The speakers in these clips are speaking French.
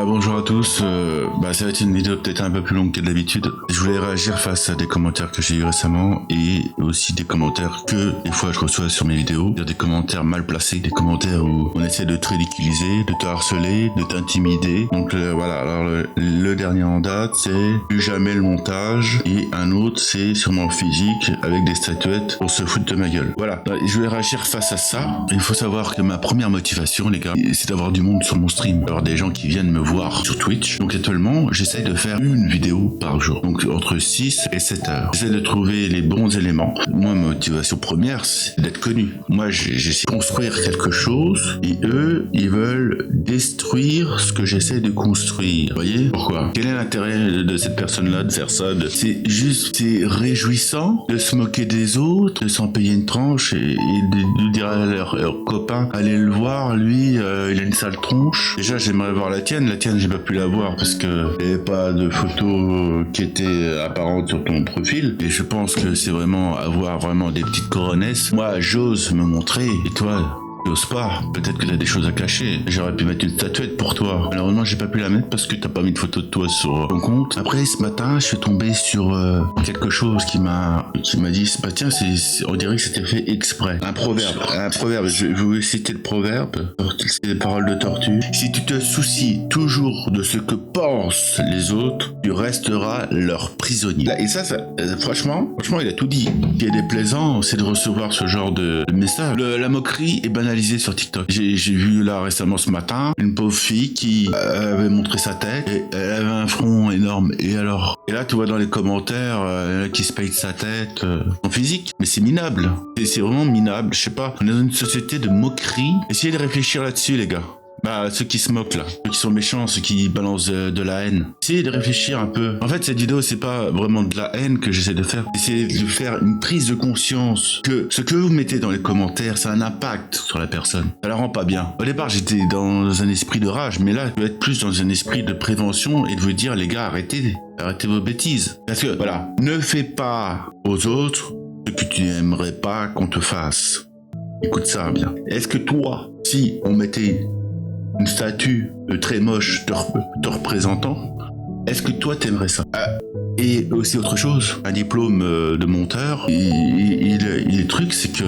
Bonjour à tous, ça va être une vidéo peut-être un peu plus longue que d'habitude. Je voulais réagir face à des commentaires que j'ai eu récemment et aussi des commentaires que des fois je reçois sur mes vidéos. Des commentaires mal placés, des commentaires où on essaie de te ridiculiser, de te harceler, de t'intimider. Donc voilà, alors le dernier en date c'est plus jamais le montage et un autre c'est sur mon physique avec des statuettes pour se foutre de ma gueule. Voilà, je voulais réagir face à ça. Il faut savoir que ma première motivation les gars, c'est d'avoir du monde sur mon stream. Alors des gens qui viennent me voir sur Twitch. Donc actuellement, j'essaye de faire une vidéo par jour. Donc entre 6 et 7 heures. J'essaie de trouver les bons éléments. Moi, ma motivation première, c'est d'être connu. Moi, j'essaie de construire quelque chose et eux, ils veulent détruire ce que j'essaie de construire. Vous voyez? Pourquoi? Quel est l'intérêt de cette personne-là de faire ça? C'est réjouissant de se moquer des autres, de s'en payer une tranche et de dire à leurs copains, allez le voir, lui, il a une sale tronche. Déjà, j'aimerais voir la tienne, j'ai pas pu la voir parce que il n'y avait pas de photo qui était apparente sur ton profil. Et je pense que c'est vraiment avoir vraiment des petites coronesses. Moi, j'ose me montrer et toi, t'oses pas. Peut-être que t'as des choses à cacher. J'aurais pu mettre une statuette pour toi. Malheureusement, j'ai pas pu la mettre parce que t'as pas mis de photo de toi sur ton compte. Après, ce matin, je suis tombé sur quelque chose qui m'a dit, bah tiens, on dirait que c'était fait exprès. Un proverbe. Je vais vous citer le proverbe. C'est des paroles de tortue. Si tu te soucies toujours de ce que pensent les autres, tu resteras leur prisonnier. Et ça franchement, il a tout dit. Ce qui est déplaisant, c'est de recevoir ce genre de message. La moquerie est banalisée sur TikTok. J'ai vu là récemment ce matin une pauvre fille qui avait montré sa tête et elle avait un front énorme. Et là tu vois dans les commentaires qui se paye de sa tête en physique. Mais c'est minable. C'est vraiment minable. Je sais pas. On est dans une société de moquerie. Essayez de réfléchir là-dessus les gars. Ceux qui se moquent là, ceux qui sont méchants, ceux qui balancent de la haine. Essayez de réfléchir un peu. En fait, cette vidéo, c'est pas vraiment de la haine que j'essaie de faire. Essayez de faire une prise de conscience que ce que vous mettez dans les commentaires, ça a un impact sur la personne. Ça la rend pas bien. Au départ, j'étais dans un esprit de rage, mais là, je vais être plus dans un esprit de prévention et de vous dire, les gars, arrêtez vos bêtises. Parce que, voilà, ne fais pas aux autres ce que tu n'aimerais pas qu'on te fasse. Écoute ça bien. Est-ce que toi, si on mettait une statue très moche te représentant, est-ce que toi t'aimerais ça? Et aussi autre chose, un diplôme de monteur, et le truc c'est que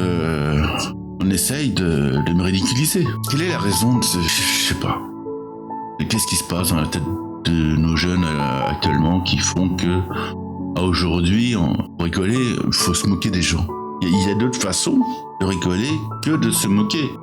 on essaye de me ridiculiser. Quelle est la raison de ce... Je sais pas. Qu'est-ce qui se passe dans la tête de nos jeunes actuellement qui font que aujourd'hui, pour rigoler, faut se moquer des gens. Il y a d'autres façons de rigoler que de se moquer.